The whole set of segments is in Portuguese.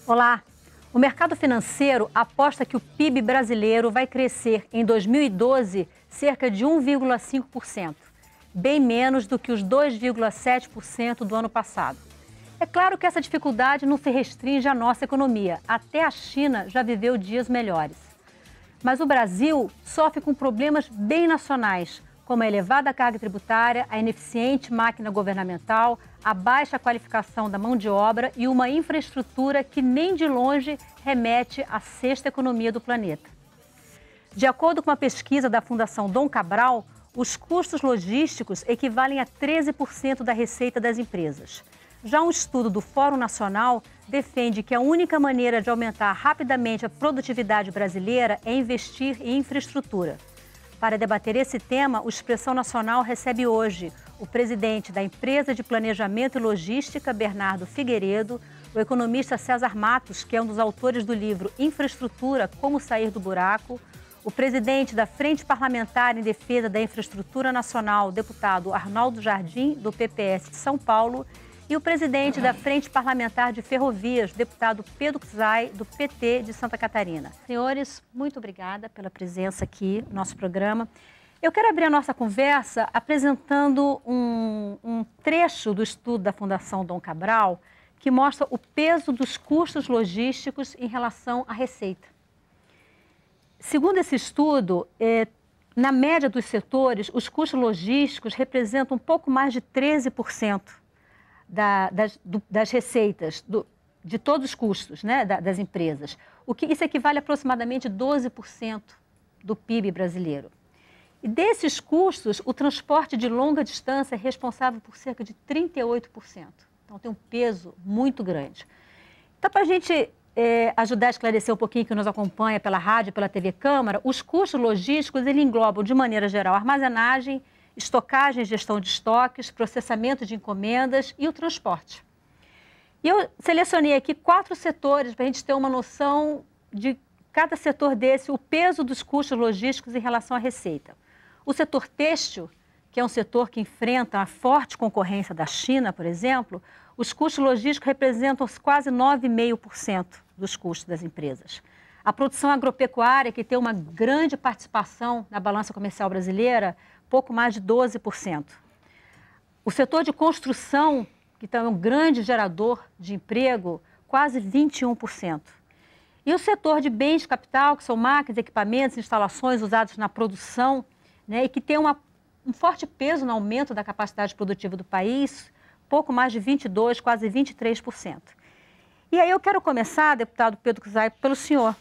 Olá! O mercado financeiro aposta que o PIB brasileiro vai crescer em 2012 cerca de 1,5%, bem menos do que os 2,7% do ano passado. É claro que essa dificuldade não se restringe à nossa economia. Até a China já viveu dias melhores. Mas o Brasil sofre com problemas bem nacionais, como a elevada carga tributária, a ineficiente máquina governamental, a baixa qualificação da mão de obra e uma infraestrutura que nem de longe remete à sexta economia do planeta. De acordo com uma pesquisa da Fundação Dom Cabral, os custos logísticos equivalem a 13% da receita das empresas. Já um estudo do Fórum Nacional defende que a única maneira de aumentar rapidamente a produtividade brasileira é investir em infraestrutura. Para debater esse tema, o Expressão Nacional recebe hoje o presidente da Empresa de Planejamento e Logística, Bernardo Figueiredo, o economista César Matos, que é um dos autores do livro Infraestrutura, Como Sair do Buraco, o presidente da Frente Parlamentar em Defesa da Infraestrutura Nacional, deputado Arnaldo Jardim, do PPS de São Paulo, e o presidente da Frente Parlamentar de Ferrovias, deputado Pedro Zay, do PT de Santa Catarina. Senhores, muito obrigada pela presença aqui no nosso programa. Eu quero abrir a nossa conversa apresentando um trecho do estudo da Fundação Dom Cabral que mostra o peso dos custos logísticos em relação à receita. Segundo esse estudo, na média dos os custos logísticos representam um pouco mais de 13% das receitas, de todos os custos, né, das empresas. Isso equivale a aproximadamente 12% do PIB brasileiro. E desses custos, o transporte de longa distância é responsável por cerca de 38%. Então, tem um peso muito grande. Então, para a gente ajudar a esclarecer um pouquinho que nos acompanha pela rádio, pela TV Câmara, os custos logísticos eles englobam, de maneira geral, armazenagem, estocagem e gestão de estoques, processamento de encomendas e o transporte. E eu selecionei aqui 4 setores para a gente ter uma noção de cada setor desse, o peso dos custos logísticos em relação à receita. O setor têxtil, que é um setor que enfrenta a forte concorrência da China, por exemplo, os custos logísticos representam quase 9,5% dos custos das empresas. A produção agropecuária, que tem uma grande participação na balança comercial brasileira, pouco mais de 12%. O setor de construção, que também é um grande gerador de emprego, quase 21%. E o setor de bens de capital, que são máquinas, equipamentos, instalações usados na produção, né, e que tem um forte peso no aumento da capacidade produtiva do país, pouco mais de 22%, quase 23%. E aí eu quero começar, deputado Pedro Zay, pelo senhor.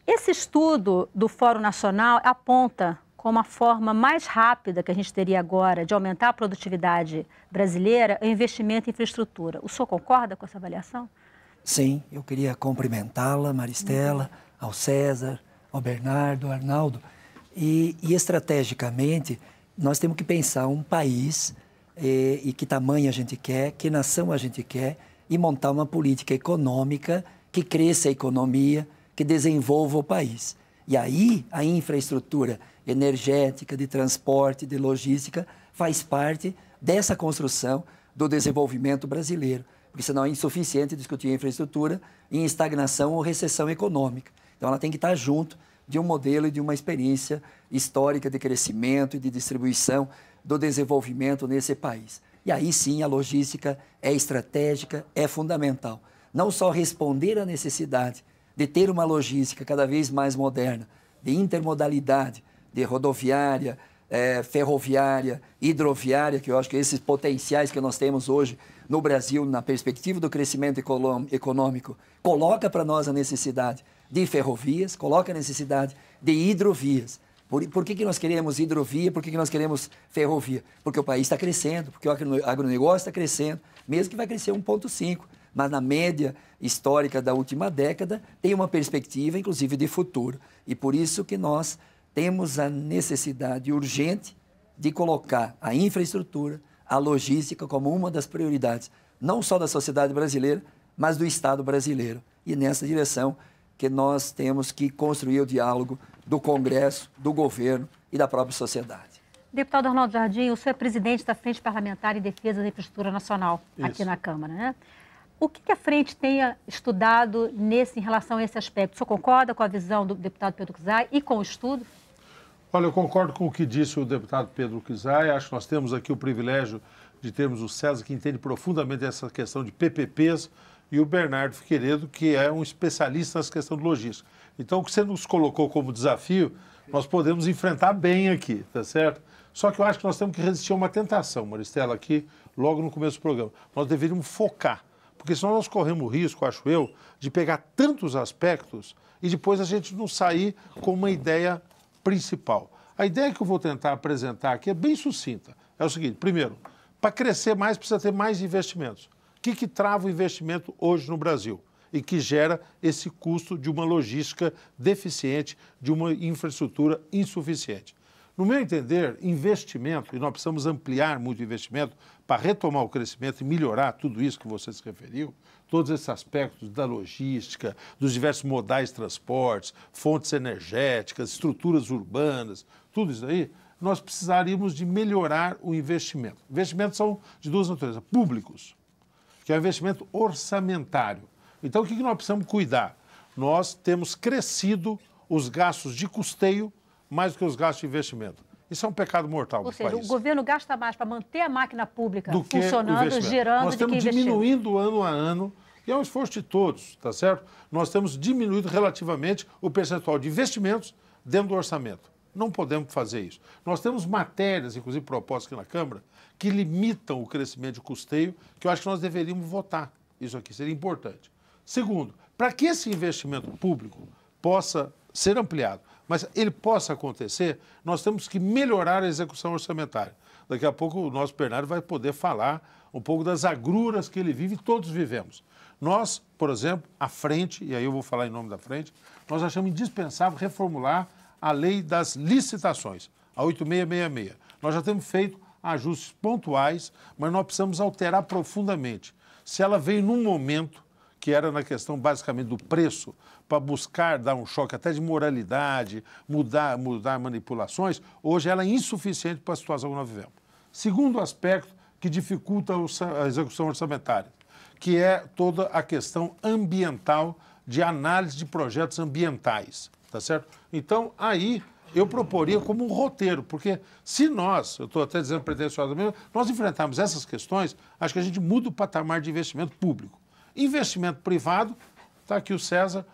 Esse estudo do Fórum Nacional aponta como a forma mais rápida que a gente teria agora de aumentar a produtividade brasileira é o investimento em infraestrutura. O senhor concorda com essa avaliação? Sim, eu queria cumprimentá-la, Maristela, ao César, ao Bernardo, ao Arnaldo. E estrategicamente, nós temos que pensar um país e que tamanho a gente quer, que nação a gente quer, e montar uma política econômica que cresça a economia, que desenvolva o país. E aí, a infraestrutura energética, de transporte, de logística, faz parte dessa construção do desenvolvimento brasileiro. Porque senão é insuficiente discutir infraestrutura em estagnação ou recessão econômica. Então, ela tem que estar junto de um modelo e de uma experiência histórica de crescimento e de distribuição do desenvolvimento nesse país. E aí sim, a logística é estratégica, é fundamental. Não só responder à necessidade de ter uma logística cada vez mais moderna, de intermodalidade, de rodoviária, ferroviária, hidroviária, que eu acho que esses potenciais que nós temos hoje no Brasil, na perspectiva do crescimento econômico, coloca para nós a necessidade de ferrovias, coloca a necessidade de hidrovias. Por que nós queremos hidrovia? Por que nós queremos ferrovia? Porque o país está crescendo, porque o agronegócio está crescendo, mesmo que vai crescer 1,5%. Mas na média histórica da última década tem uma perspectiva, inclusive, de futuro. E por isso que nós temos a necessidade urgente de colocar a infraestrutura, a logística como uma das prioridades, não só da sociedade brasileira, mas do Estado brasileiro. E nessa direção que nós temos que construir o diálogo do Congresso, do governo e da própria sociedade. Deputado Arnaldo Jardim, o senhor é presidente da Frente Parlamentar em Defesa da Infraestrutura Nacional, aqui na Câmara, né? O que a frente tenha estudado em relação a esse aspecto? O senhor concorda com a visão do deputado Pedro Kizai e com o estudo? Olha, eu concordo com o que disse o deputado Pedro Kizai. Acho que nós temos aqui o privilégio de termos o César, que entende profundamente essa questão de PPPs, e o Bernardo Figueiredo, que é um especialista nessa questão de logística. Então, o que você nos colocou como desafio, nós podemos enfrentar bem aqui, tá certo? Só que eu acho que nós temos que resistir a uma tentação, Maristela, aqui, logo no começo do programa. Nós deveríamos focar, porque senão nós corremos o risco, acho eu, de pegar tantos aspectos e depois a gente não sair com uma ideia principal. A ideia que eu vou tentar apresentar aqui é bem sucinta. É o seguinte, primeiro, para crescer mais precisa ter mais investimentos. O que trava o investimento hoje no Brasil e que gera esse custo de uma logística deficiente, de uma infraestrutura insuficiente? No meu entender, investimento, e nós precisamos ampliar muito o investimento para retomar o crescimento e melhorar tudo isso que você se referiu, todos esses aspectos da logística, dos diversos modais de transportes, fontes energéticas, estruturas urbanas, tudo isso aí, nós precisaríamos de melhorar o investimento. Investimentos são de duas naturezas, públicos, que é o investimento orçamentário. Então, o que nós precisamos cuidar? Nós temos crescido os gastos de custeio mais do que os gastos de investimento. Isso é um pecado mortal do país. Ou seja, o governo gasta mais para manter a máquina pública funcionando, girando, nós do que estamos investindo. diminuindo ano a ano, e é um esforço de todos, tá certo? Nós temos diminuído relativamente o percentual de investimentos dentro do orçamento. Não podemos fazer isso. Nós temos matérias, inclusive propostas aqui na Câmara, que limitam o crescimento de custeio, que eu acho que nós deveríamos votar. Isso aqui seria importante. Segundo, para que esse investimento público possa ser ampliado, mas ele possa acontecer, nós temos que melhorar a execução orçamentária. Daqui a pouco o nosso Bernardo vai poder falar um pouco das agruras que ele vive e todos vivemos. Nós, por exemplo, a frente, e aí eu vou falar em nome da frente, nós achamos indispensável reformular a lei das licitações, a 8666. Nós já temos feito ajustes pontuais, mas nós precisamos alterar profundamente. Se ela veio num momento que era na questão basicamente do preço, para buscar dar um choque até de moralidade, mudar manipulações, hoje ela é insuficiente para a situação que nós vivemos. Segundo aspecto que dificulta a execução orçamentária, que é toda a questão ambiental de análise de projetos ambientais, tá certo? Então, aí eu proporia como um roteiro, porque se nós, eu estou até dizendo pretensiosamente, nós enfrentarmos essas questões, acho que a gente muda o patamar de investimento público. Investimento privado, está aqui o César,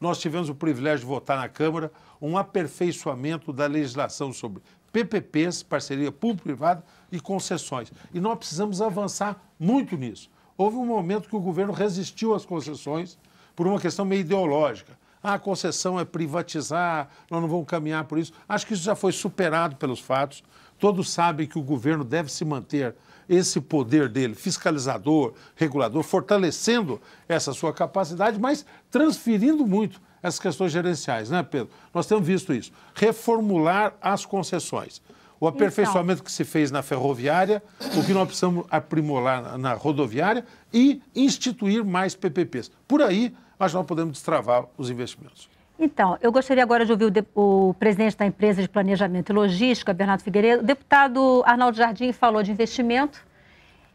nós tivemos o privilégio de votar na Câmara um aperfeiçoamento da legislação sobre PPPs, parceria público-privada e concessões. E nós precisamos avançar muito nisso. Houve um momento que o governo resistiu às concessões por uma questão meio ideológica. A concessão é privatizar, nós não vamos caminhar por isso. Acho que isso já foi superado pelos fatos. Todos sabem que o governo deve se manter esse poder dele, fiscalizador, regulador, fortalecendo essa sua capacidade, mas transferindo muito essas questões gerenciais, né, Pedro? Nós temos visto isso. Reformular as concessões. O aperfeiçoamento que se fez na ferroviária, o que nós precisamos aprimorar na rodoviária e instituir mais PPPs. Por aí, acho que nós podemos destravar os investimentos. Então, eu gostaria agora de ouvir o presidente da empresa de planejamento e logística, Bernardo Figueiredo. O deputado Arnaldo Jardim falou de investimento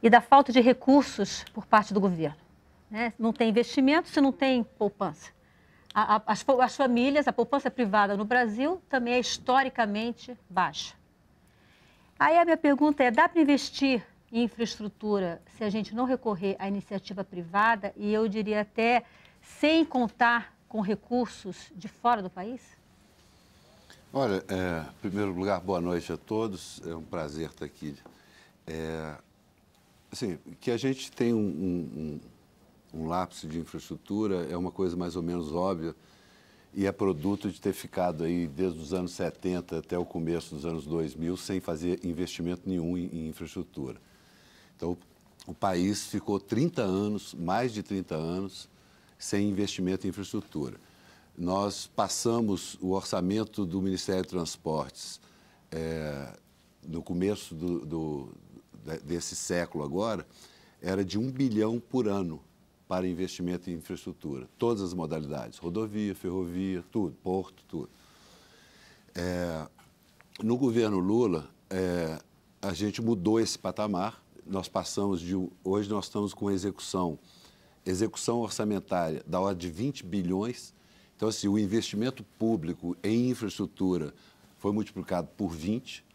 e da falta de recursos por parte do governo, né? Não tem investimento se não tem poupança. As famílias, a poupança privada no Brasil também é historicamente baixa. Aí a minha pergunta é, dá para investir em infraestrutura se a gente não recorrer à iniciativa privada e eu diria até sem contar com recursos de fora do país? Olha, em primeiro lugar, boa noite a todos. É um prazer estar aqui. Assim, que a gente tem um lapso de infraestrutura é uma coisa mais ou menos óbvia e é produto de ter ficado aí desde os anos 70 até o começo dos anos 2000 sem fazer investimento nenhum em infraestrutura. Então, o país ficou 30 anos, mais de 30 anos, sem investimento em infraestrutura. Nós passamos o orçamento do Ministério de Transportes no começo desse século agora, era de 1 bilhão por ano para investimento em infraestrutura. Todas as modalidades, rodovia, ferrovia, tudo, porto, tudo. No governo Lula, a gente mudou esse patamar. Nós passamos hoje nós estamos com execução execução orçamentária da ordem de 20 bilhões. Então, assim, o investimento público em infraestrutura foi multiplicado por 20.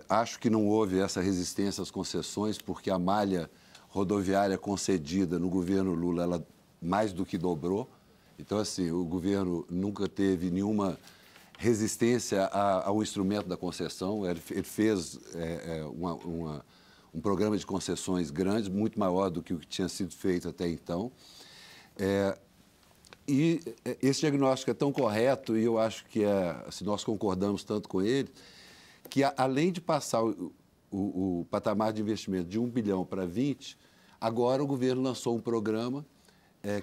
Acho que não houve essa resistência às concessões, porque a malha rodoviária concedida no governo Lula, ela mais do que dobrou. Então, assim, o governo nunca teve nenhuma resistência ao instrumento da concessão. Ele fez um programa de concessões grande, muito maior do que o que tinha sido feito até então. E esse diagnóstico é tão correto, e eu acho que se nós concordamos tanto com ele, que além de passar o patamar de investimento de 1 bilhão para 20, agora o governo lançou um programa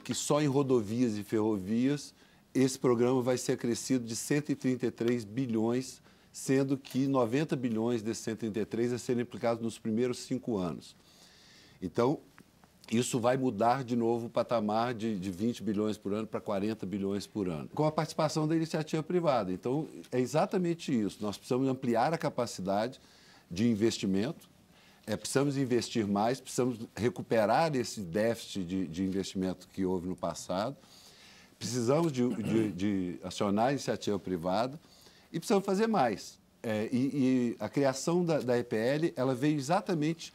que só em rodovias e ferrovias esse programa vai ser acrescido de 133 bilhões, sendo que 90 bilhões desses 133 a serem aplicados nos primeiros 5 anos. Então, isso vai mudar de novo o patamar de 20 bilhões por ano para 40 bilhões por ano, com a participação da iniciativa privada. Então, é exatamente isso. Nós precisamos ampliar a capacidade de investimento, precisamos investir mais, precisamos recuperar esse déficit de investimento que houve no passado, precisamos de acionar a iniciativa privada e precisamos fazer mais. E a criação da EPL, ela veio exatamente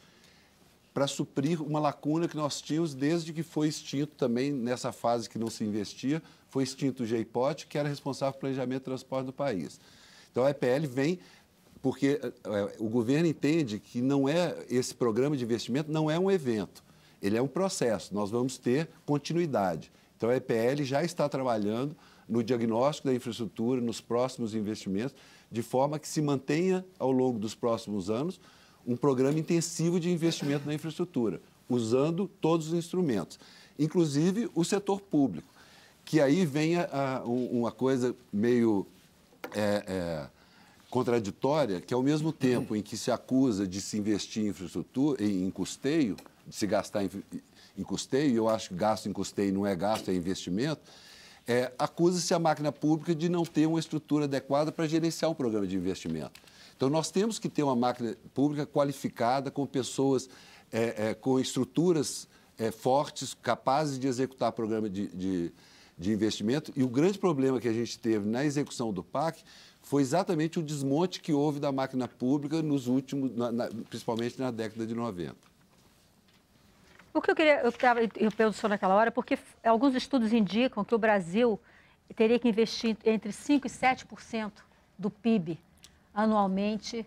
para suprir uma lacuna que nós tínhamos desde que foi extinto também, nessa fase que não se investia, foi extinto o GEIPOT, que era responsável pelo planejamento e transporte do país. Então, a EPL vem porque o governo entende que esse programa de investimento não é um evento, ele é um processo, nós vamos ter continuidade. Então, a EPL já está trabalhando no diagnóstico da infraestrutura, nos próximos investimentos, de forma que se mantenha, ao longo dos próximos anos, um programa intensivo de investimento na infraestrutura, usando todos os instrumentos, inclusive o setor público, que aí vem uma coisa meio contraditória, que ao mesmo tempo em que se acusa de se investir em infraestrutura, em custeio, de se gastar em custeio, e eu acho que gasto em custeio não é gasto, é investimento, acusa-se a máquina pública de não ter uma estrutura adequada para gerenciar um programa de investimento. Então, nós temos que ter uma máquina pública qualificada, com pessoas, com estruturas fortes, capazes de executar programa de investimento. E o grande problema que a gente teve na execução do PAC foi exatamente o desmonte que houve da máquina pública nos últimos, principalmente na década de 90. O que eu queria, eu pergunto ao senhor naquela hora, porque alguns estudos indicam que o Brasil teria que investir entre 5% e 7% do PIB anualmente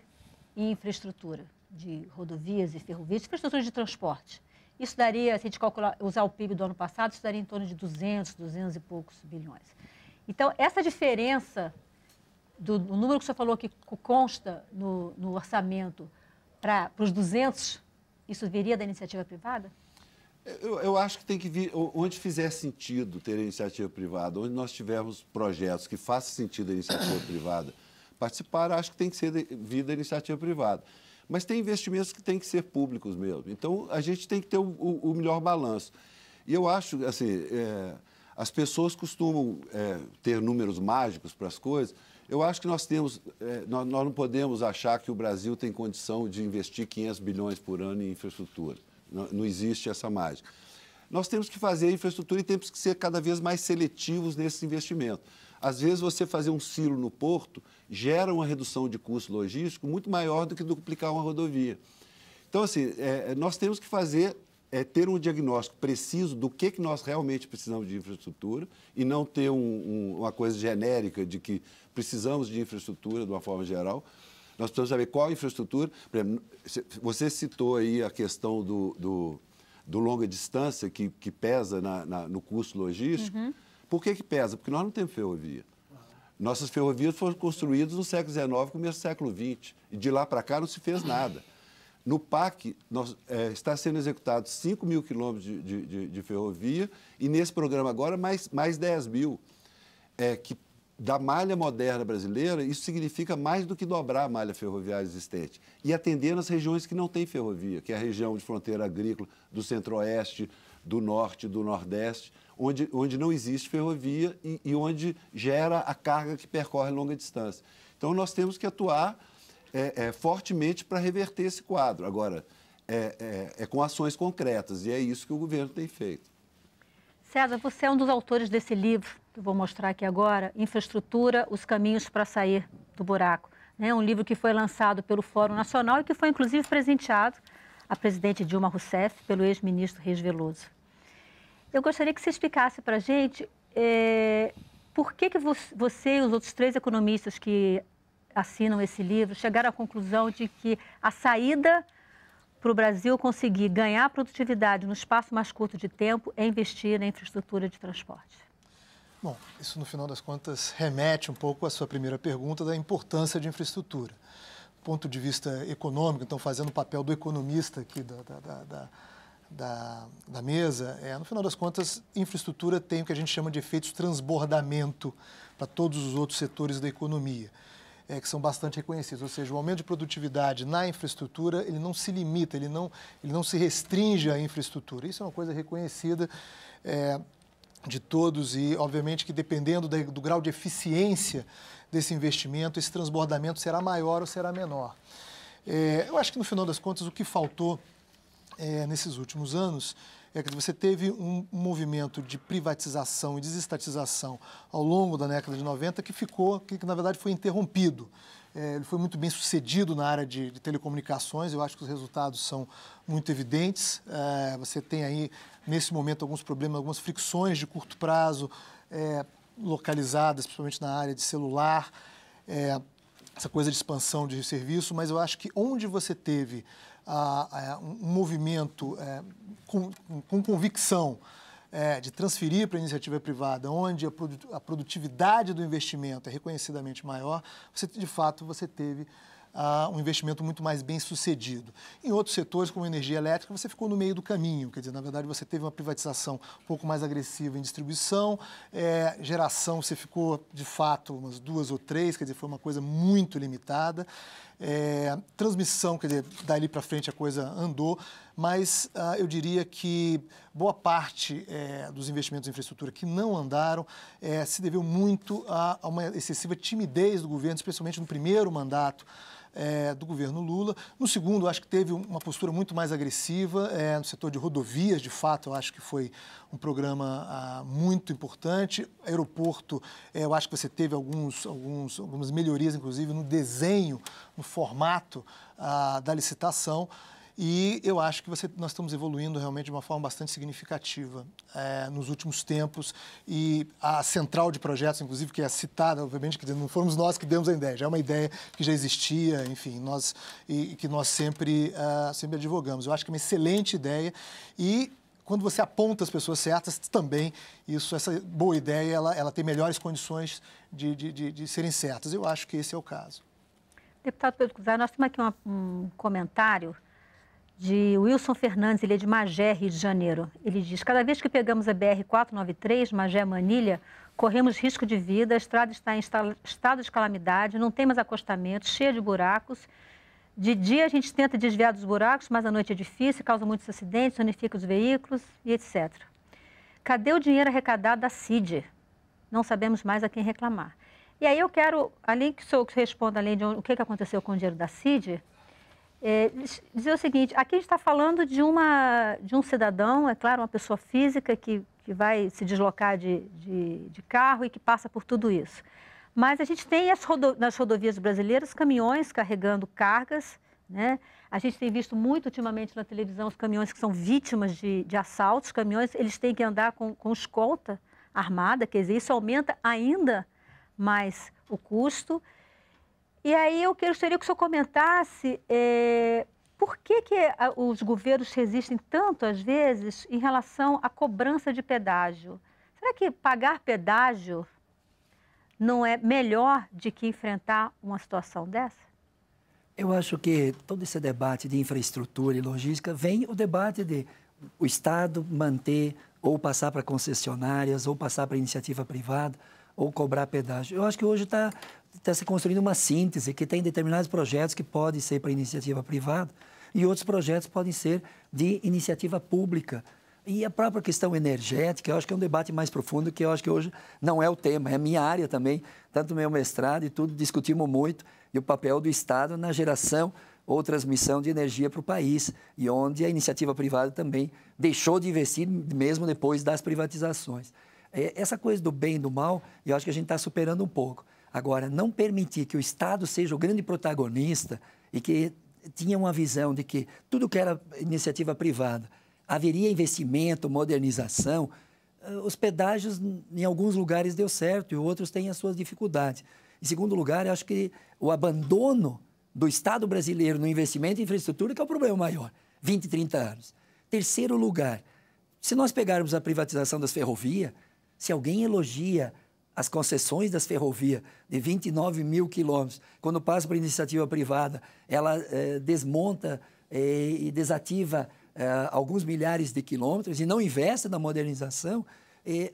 em infraestrutura de rodovias e ferrovias, infraestrutura de transporte. Isso daria, se a gente usar o PIB do ano passado, isso daria em torno de 200 e poucos bilhões. Então, essa diferença do número que o senhor falou que consta no orçamento para os 200, isso viria da iniciativa privada? Eu acho que tem que vir onde fizer sentido ter a iniciativa privada, onde nós tivermos projetos que façam sentido a iniciativa privada participar, acho que tem que ser vir da iniciativa privada. Mas tem investimentos que têm que ser públicos mesmo. Então, a gente tem que ter o melhor balanço. E eu acho, assim, as pessoas costumam ter números mágicos para as coisas. Eu acho que nós não podemos achar que o Brasil tem condição de investir 500 bilhões por ano em infraestrutura. Não existe essa mágica. Nós temos que fazer a infraestrutura e temos que ser cada vez mais seletivos nesse investimento. Às vezes, você fazer um silo no porto gera uma redução de custo logístico muito maior do que duplicar uma rodovia. Então, assim, nós temos que ter um diagnóstico preciso do que nós realmente precisamos de infraestrutura e não ter uma coisa genérica de que precisamos de infraestrutura de uma forma geral. Nós precisamos saber qual a infraestrutura. Por exemplo, você citou aí a questão do longa distância, que pesa no custo logístico. Uhum. Por que pesa? Porque nós não temos ferrovia. Nossas ferrovias foram construídas no século XIX, começo do século XX. E de lá para cá não se fez nada. No PAC, está sendo executado 5 mil quilômetros de ferrovia e nesse programa agora mais 10 mil. Que da malha moderna brasileira, isso significa mais do que dobrar a malha ferroviária existente. E atendendo as regiões que não têm ferrovia, que é a região de fronteira agrícola do centro-oeste, do norte, do nordeste, onde não existe ferrovia e onde gera a carga que percorre longa distância. Então, nós temos que atuar fortemente para reverter esse quadro. Agora, é com ações concretas, e é isso que o governo tem feito. César, você é um dos autores desse livro, que eu vou mostrar aqui agora, Infraestrutura, os caminhos para sair do buraco. Um livro que foi lançado pelo Fórum Nacional e que foi, inclusive, presenteado à presidente Dilma Rousseff pelo ex-ministro Reis Veloso. Eu gostaria que você explicasse para a gente por que você e os outros 3 economistas que assinam esse livro chegaram à conclusão de que a saída para o Brasil conseguir ganhar produtividade no espaço mais curto de tempo é investir na infraestrutura de transporte. Bom, isso no final das contas remete um pouco à sua primeira pergunta da importância de infraestrutura. Do ponto de vista econômico, então fazendo o papel do economista aqui da mesa, no final das contas, infraestrutura tem o que a gente chama de efeitos transbordamento para todos os outros setores da economia. Que são bastante reconhecidos, ou seja, o aumento de produtividade na infraestrutura, ele não se limita, ele não se restringe à infraestrutura. Isso é uma coisa reconhecida de todos e, obviamente, que dependendo do grau de eficiência desse investimento, esse transbordamento será maior ou será menor. Eu acho que, no final das contas, o que faltou nesses últimos anos é que você teve um movimento de privatização e desestatização ao longo da década de 90 que na verdade foi interrompido. Ele foi muito bem sucedido na área de telecomunicações, eu acho que os resultados são muito evidentes. Você tem aí, nesse momento, alguns problemas, algumas fricções de curto prazo localizadas, principalmente na área de celular, essa coisa de expansão de serviço, mas eu acho que onde você teve um movimento com convicção de transferir para a iniciativa privada, onde a produtividade do investimento é reconhecidamente maior, de fato, você teve um investimento muito mais bem sucedido. Em outros setores, como a energia elétrica, você ficou no meio do caminho, quer dizer, na verdade, você teve uma privatização um pouco mais agressiva em distribuição, geração, você ficou, de fato, umas 2 ou 3, quer dizer, foi uma coisa muito limitada. Transmissão, quer dizer, dali para frente a coisa andou, mas eu diria que boa parte dos investimentos em infraestrutura que não andaram se deveu muito a uma excessiva timidez do governo, especialmente no primeiro mandato do governo Lula. No segundo, acho que teve uma postura muito mais agressiva no setor de rodovias, de fato, eu acho que foi um programa muito importante. Aeroporto, eu acho que você teve algumas melhorias, inclusive, no desenho, no formato da licitação. E eu acho que nós estamos evoluindo realmente de uma forma bastante significativa nos últimos tempos. E a central de projetos, inclusive, que é citada, obviamente, que não fomos nós que demos a ideia, já é uma ideia que já existia, enfim, que nós sempre advogamos. Eu acho que é uma excelente ideia e quando você aponta as pessoas certas, também essa boa ideia, ela tem melhores condições de serem certas. Eu acho que esse é o caso. Deputado Pedro Cusar, nós temos aqui um comentário de Wilson Fernandes, ele é de Magé, Rio de Janeiro. Ele diz: cada vez que pegamos a BR-493, Magé-Manilha, corremos risco de vida, a estrada está em estado de calamidade, não tem mais acostamento, cheia de buracos. De dia a gente tenta desviar dos buracos, mas à noite é difícil, causa muitos acidentes, danifica os veículos e etc. Cadê o dinheiro arrecadado da CID? Não sabemos mais a quem reclamar. E aí eu quero, além que o senhor responda além de o que aconteceu com o dinheiro da CID, dizer o seguinte: aqui a gente está falando de um cidadão, é claro, uma pessoa física que vai se deslocar de carro e que passa por tudo isso. Mas a gente tem nas rodovias brasileiras caminhões carregando cargas, né? A gente tem visto muito ultimamente na televisão os caminhões que são vítimas de assaltos. Os caminhões, eles têm que andar com escolta armada, quer dizer, isso aumenta ainda mais o custo. E aí eu gostaria que o senhor comentasse por que os governos resistem tanto, às vezes, em relação à cobrança de pedágio. Será que pagar pedágio não é melhor do que enfrentar uma situação dessa? Eu acho que todo esse debate de infraestrutura e logística vem o debate de o Estado manter ou passar para concessionárias ou passar para iniciativa privada ou cobrar pedágio. Eu acho que hoje está se construindo uma síntese que tem determinados projetos que podem ser para iniciativa privada e outros projetos podem ser de iniciativa pública. E a própria questão energética, eu acho que é um debate mais profundo, que eu acho que hoje não é o tema, é a minha área também, tanto o meu mestrado e tudo, discutimos muito, e o papel do Estado na geração ou transmissão de energia para o país, e onde a iniciativa privada também deixou de investir, mesmo depois das privatizações. Essa coisa do bem e do mal, eu acho que a gente está superando um pouco. Agora, não permitir que o Estado seja o grande protagonista e que tinha uma visão de que tudo que era iniciativa privada haveria investimento, modernização. Os pedágios, em alguns lugares, deu certo e outros têm as suas dificuldades. Em segundo lugar, eu acho que o abandono do Estado brasileiro no investimento em infraestrutura que é o problema maior, 20, 30 anos. Terceiro lugar, se nós pegarmos a privatização das ferrovias, se alguém elogia as concessões das ferrovias de 29 mil quilômetros, quando passa para a iniciativa privada, ela desmonta e desativa alguns milhares de quilômetros e não investe na modernização,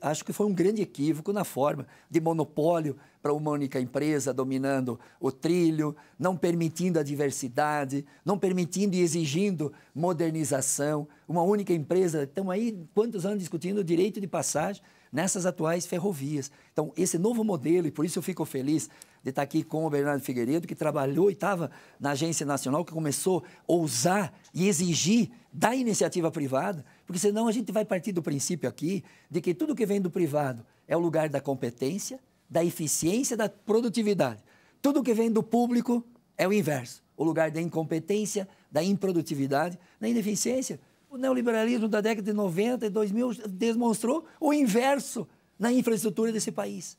acho que foi um grande equívoco na forma de monopólio para uma única empresa dominando o trilho, não permitindo a diversidade, não permitindo e exigindo modernização. Uma única empresa, estamos aí quantos anos discutindo o direito de passagem nessas atuais ferrovias. Então, esse novo modelo, e por isso eu fico feliz de estar aqui com o Bernardo Figueiredo, que trabalhou e estava na Agência Nacional, que começou a ousar e exigir da iniciativa privada, porque senão a gente vai partir do princípio aqui de que tudo que vem do privado é o lugar da competência, da eficiência, da produtividade. Tudo que vem do público é o inverso, o lugar da incompetência, da improdutividade, da ineficiência. O neoliberalismo da década de 90 e 2000 demonstrou o inverso na infraestrutura desse país.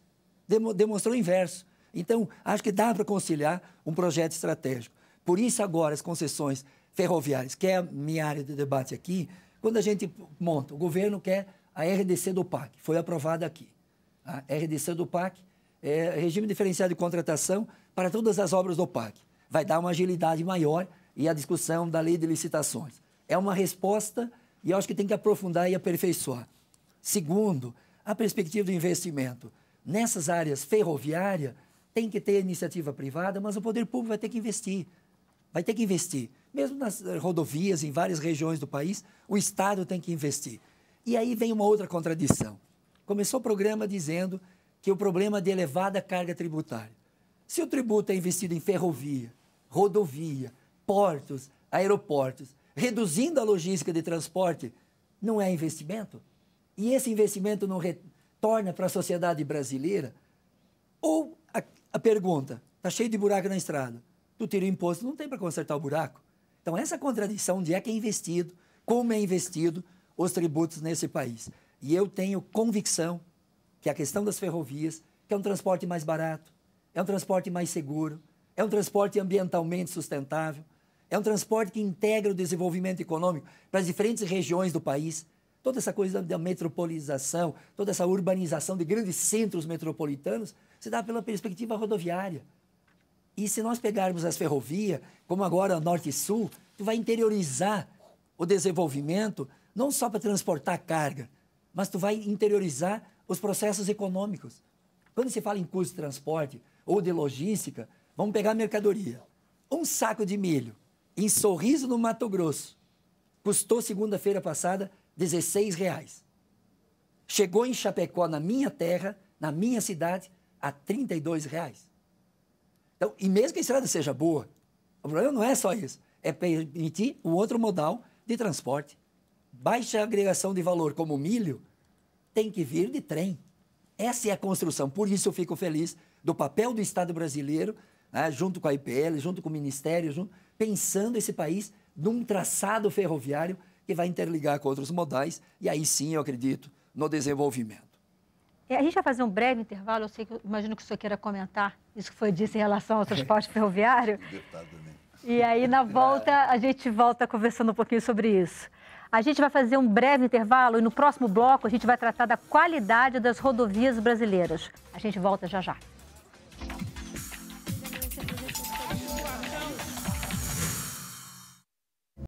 Demonstrou o inverso. Então, acho que dá para conciliar um projeto estratégico. Por isso, agora, as concessões ferroviárias, que é a minha área de debate aqui, quando a gente monta, o governo quer a RDC do PAC, foi aprovada aqui. A RDC do PAC é regime diferenciado de contratação para todas as obras do PAC. Vai dar uma agilidade maior e a discussão da lei de licitações. É uma resposta e eu acho que tem que aprofundar e aperfeiçoar. Segundo, a perspectiva do investimento. Nessas áreas ferroviárias, tem que ter iniciativa privada, mas o poder público vai ter que investir. Vai ter que investir. Mesmo nas rodovias, em várias regiões do país, o Estado tem que investir. E aí vem uma outra contradição. Começou o programa dizendo que o problema é de elevada carga tributária. Se o tributo é investido em ferrovia, rodovia, portos, aeroportos, reduzindo a logística de transporte, não é investimento? E esse investimento não retorna para a sociedade brasileira? Ou a pergunta, está cheio de buraco na estrada, tu tira o imposto, não tem para consertar o buraco? Então, essa contradição de que é investido, como é investido os tributos nesse país. E eu tenho convicção que a questão das ferrovias, que é um transporte mais barato, é um transporte mais seguro, é um transporte ambientalmente sustentável, é um transporte que integra o desenvolvimento econômico para as diferentes regiões do país. Toda essa coisa da metropolização, toda essa urbanização de grandes centros metropolitanos, se dá pela perspectiva rodoviária. E se nós pegarmos as ferrovias, como agora Norte e Sul, tu vai interiorizar o desenvolvimento, não só para transportar carga, mas tu vai interiorizar os processos econômicos. Quando se fala em custo de transporte ou de logística, vamos pegar a mercadoria. Um saco de milho em Sorriso, no Mato Grosso, custou segunda-feira passada R$16. Chegou em Chapecó, na minha terra, na minha cidade, a R$32. Então, e mesmo que a estrada seja boa, o problema não é só isso, é permitir um outro modal de transporte. Baixa agregação de valor, como o milho, tem que vir de trem. Essa é a construção. Por isso eu fico feliz do papel do Estado brasileiro, né, junto com a IPL, junto com o Ministério, pensando esse país num traçado ferroviário que vai interligar com outros modais, e aí sim eu acredito no desenvolvimento. A gente vai fazer um breve intervalo, imagino que o senhor queira comentar isso que foi dito em relação ao transporte ferroviário. E aí, na volta, a gente volta conversando um pouquinho sobre isso. A gente vai fazer um breve intervalo e no próximo bloco a gente vai tratar da qualidade das rodovias brasileiras. A gente volta já já.